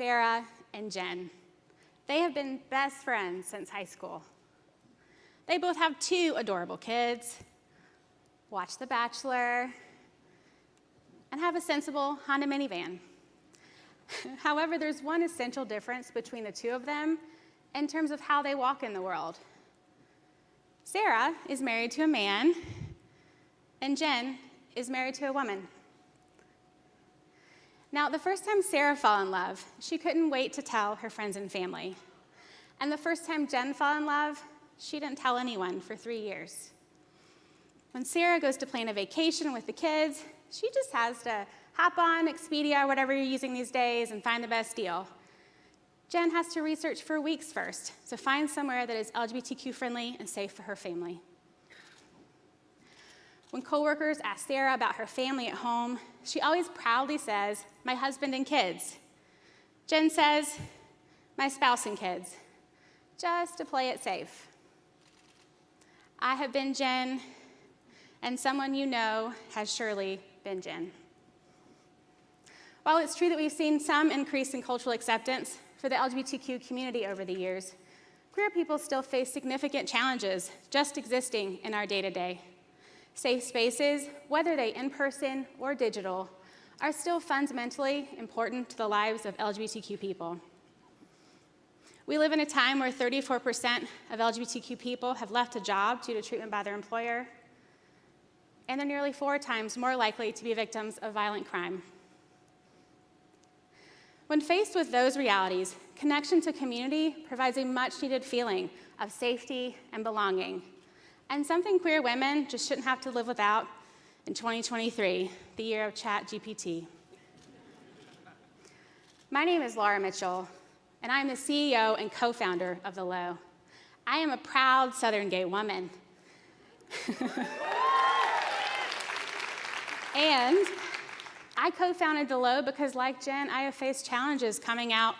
Sarah, and Jen. They have been best friends since high school. They both have 2 adorable kids, watch The Bachelor, and have a sensible Honda minivan. However, there's one essential difference between the 2 of them in terms of how they walk in the world. Sarah is married to a man, and Jen is married to a woman. Now, the first time Sarah fell in love, she couldn't wait to tell her friends and family. And the first time Jen fell in love, she didn't tell anyone for 3 years. When Sarah goes to plan a vacation with the kids, she just has to hop on Expedia or whatever you're using these days and find the best deal. Jen has to research for weeks first to find somewhere that is LGBTQ friendly and safe for her family. When coworkers ask Sarah about her family at home, she always proudly says, "My husband and kids." Jen says, "My spouse and kids," just to play it safe. I have been Jen, and someone you know has surely been Jen. While it's true that we've seen some increase in cultural acceptance for the LGBTQ community over the years, queer people still face significant challenges just existing in our day-to-day. Safe spaces, whether they in-person or digital, are still fundamentally important to the lives of LGBTQ people. We live in a time where 34% of LGBTQ people have left a job due to treatment by their employer, and they're nearly 4 times more likely to be victims of violent crime. When faced with those realities, connection to community provides a much-needed feeling of safety and belonging, and something queer women just shouldn't have to live without in 2023, the year of ChatGPT. My name is Laura Mitchell, and I'm the CEO and co-founder of The Low. I am a proud Southern gay woman. And I co-founded The Low because, like Jen, I have faced challenges throughout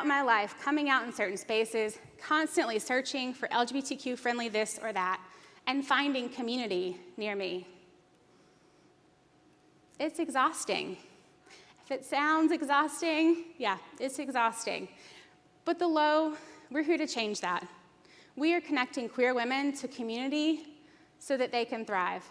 my life, coming out in certain spaces, constantly searching for LGBTQ-friendly this or that, and finding community near me. It's exhausting. If it sounds exhausting, yeah, it's exhausting. But The Low, we're here to change that. We are connecting queer women to community so that they can thrive.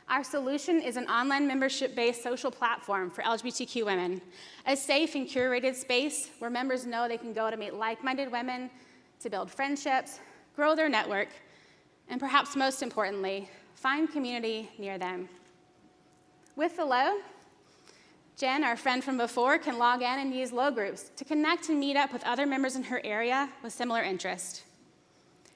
Our solution is an online membership-based social platform for LGBTQ women, a safe and curated space where members know they can go to meet like-minded women, to build friendships, grow their network, and perhaps most importantly, find community near them. With The Low, Jen, our friend from before, can log in and use Low groups to connect and meet up with other members in her area with similar interests.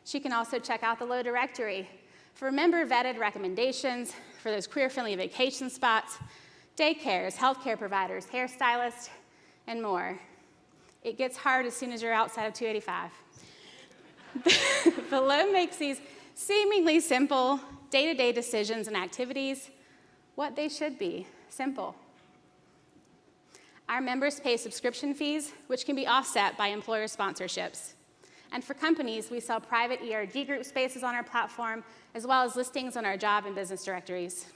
She can also check out the Low directory for member-vetted recommendations for those queer-friendly vacation spots, daycares, healthcare providers, hairstylists, and more. It gets hard as soon as you're outside of 285. The Low makes these seemingly simple day-to-day decisions and activities what they should be, simple. Our members pay subscription fees, which can be offset by employer sponsorships. And for companies, we sell private ERG group spaces on our platform, as well as listings on our job and business directories.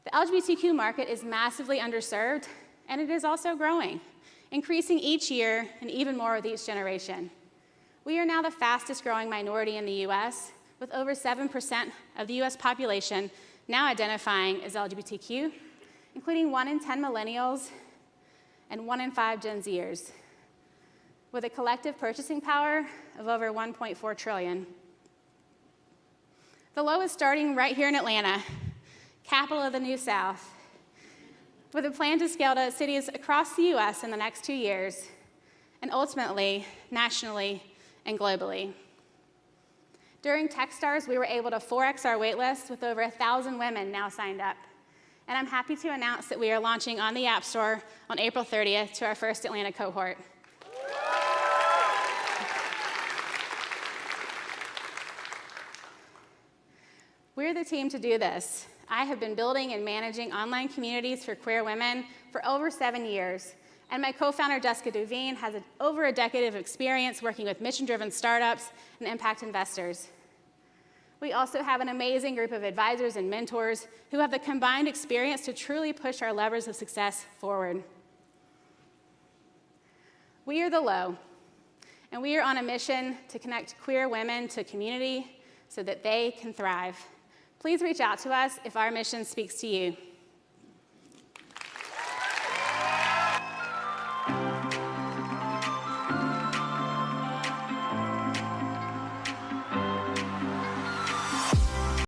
The LGBTQ market is massively underserved, and it is also growing, increasing each year and even more with each generation. We are now the fastest growing minority in the US, with over 7% of the US population now identifying as LGBTQ, including 1 in 10 millennials and 1 in 5 Gen Zers, with a collective purchasing power of over $1.4 trillion. The Low is starting right here in Atlanta, capital of the New South, with a plan to scale to cities across the US in the next 2 years, and ultimately, nationally and globally. During Techstars, we were able to 4x our waitlist with over 1,000 women now signed up. And I'm happy to announce that we are launching on the App Store on April 30th to our first Atlanta cohort. We're the team to do this. I have been building and managing online communities for queer women for over 7 years, and my co-founder, Jessica Duveen, has over a decade of experience working with mission-driven startups and impact investors. We also have an amazing group of advisors and mentors who have the combined experience to truly push our levers of success forward. We are the Low, and we are on a mission to connect queer women to community so that they can thrive. Please reach out to us if our mission speaks to you.